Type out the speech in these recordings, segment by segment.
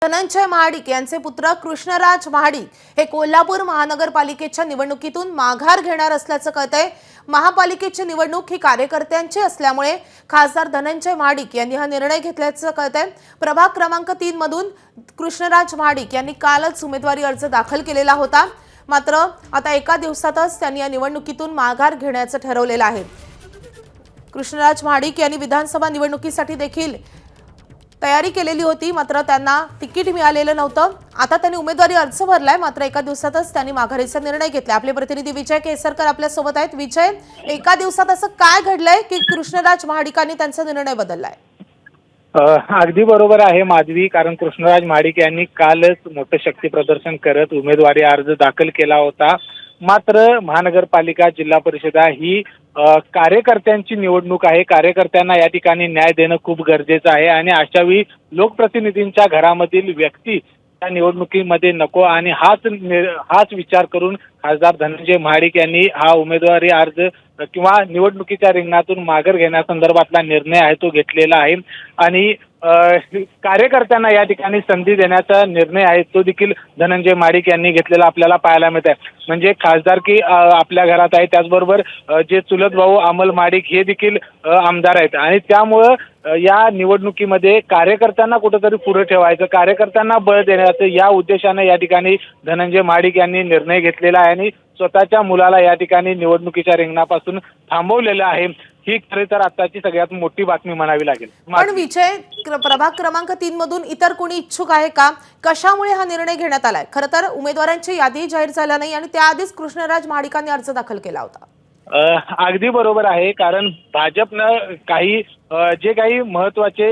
धनंजय महाडिक यांचे पुत्र कृष्णराज महाडिक हे कोल्हापूर महानगरपालिकेच्या निवडणुकीतून माघार घेणार असल्याचं कळतंय। महापालिकेची निवडणूक ही कार्यकर्त्यांची असल्यामुळे खासदार धनंजय महाडिक यांनी हा निर्णय घेतल्याचं कळतंय। प्रभाग क्रमांक 3 मधून कृष्णराज महाडिक यांनी कालच उमेदवारी अर्ज दाखल केलेला होता, मात्र आता एका दिवसातच त्यांनी या निवडणुकीतून माघार घेण्याचं ठरवलेलं आहे। कृष्णराज महाडिक यांनी विधानसभा निवडणुकीसाठी देखील तयारी केलेली होती, मात्र त्यांना तिकीट मिळालेलं नव्हतं। आता त्यांनी उमेदवारी अर्ज भरलाय, मात्र एका दिवसातच त्यांनी माघारीचा निर्णय घेतला। आपले प्रतिनिधी विजय केसरकर आपल्या सोबत आहेत। विजय, एका दिवसात असं काय घडलंय की कृष्णराज महाडिकांनी त्यांचा निर्णय बदललाय? अगदी बरोबर आहे माधवी, कारण कृष्णराज महाडिक यांनी कालच मोठं शक्ती प्रदर्शन करत उमेदवारी अर्ज दाखल केला होता। मात्र महानगरपालिका जिल्हा परिषदा ही कार्यकर्त्यांची निवडणूक आहे। कार्यकर्त्यांना या ठिकाणी न्याय देणं खूप गरजेचं आहे आणि अशावेळी लोकप्रतिनिधींच्या घरामधील व्यक्ती त्या निवडणुकीमध्ये नको आणि हाच विचार करून खासदार धनंजय महाडिक यांनी हा उमेदवारी अर्ज किंवा निवडणुकीच्या रिंगणातून माघार घेण्यासंदर्भातला निर्णय आहे तो घेतलेला आहे आणि कार्यकर्त्यांना या ठिकाणी संधी देण्याचा निर्णय आहे तो देखील धनंजय महाडिक यांनी घेतलेला आपल्याला पाहायला मिळत आहे। म्हणजे खासदारकी आपल्या घरात आहे, त्याचबरोबर जे चुलत भाऊ अमल महाडिक हे देखील आमदार आहेत आणि त्यामुळं या निवडणुकीमध्ये कार्यकर्त्यांना कुठेतरी पुढे ठेवायचं, कार्यकर्त्यांना बळ देण्याचं या उद्देशाने या ठिकाणी धनंजय महाडिक यांनी निर्णय घेतलेला आहे आणि स्वतःच्या मुलाला या ठिकाणी निवडणुकीच्या रिंगणापासून थांबवलेलं आहे। ही खरे तर आताची सगळ्यात मोठी बातमी म्हणावी लागेल। पण विजय, प्रभाग क्रमांक 3 मधून इतर कोणी इच्छुक आहे का? कशामुळे हा निर्णय घेण्यात आलाय? खरं तर उमेदवारांची यादी जाहीर झाली नाही आणि त्याआधीच कृष्णराज महाडिकांनी अर्ज दाखल केला होता। अगदी बरोबर आहे, कारण भाजपनं काही जे काही महत्वाचे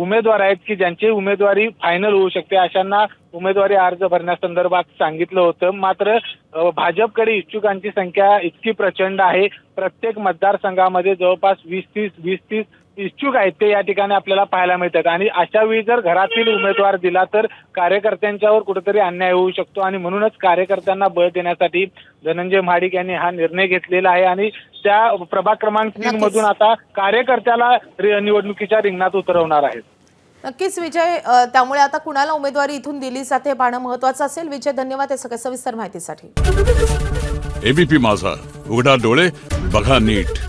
उमेदवार आहेत की ज्यांची उमेदवारी फायनल होऊ शकते अशांना उमेदवारी अर्ज भरण्यासंदर्भात सांगितलं होतं। मात्र भाजपकडे इच्छुकांची संख्या इतकी प्रचंड आहे, प्रत्येक मतदारसंघामध्ये जवळपास 20-30 इच्छुक आहेत ते या ठिकाणी आपल्याला पाहायला मिळतात आणि अशा वेळी जर घरातील उमेदवार दिला तर कार्यकर्त्यांच्यावर कुठेतरी अन्याय होऊ शकतो आणि म्हणूनच कार्यकर्त्यांना बळ देण्यासाठी धनंजय महाडिक यांनी हा निर्णय घेतलेला आहे आणि त्या प्रभाग क्रमांक 3 मधून आता कार्यकर्त्याला निवडणुकीच्या रिंगणात उतरवणार आहेत। नक्कीच विजय, त्यामुळे आता कुणाला उमेदवारी इथून दिली जाते पाहणं महत्त्वाचं असेल। विजय, धन्यवाद या सगळ्या सविस्तर माहितीसाठी। एबीपी माझा, उघडा डोळे बघा नीट।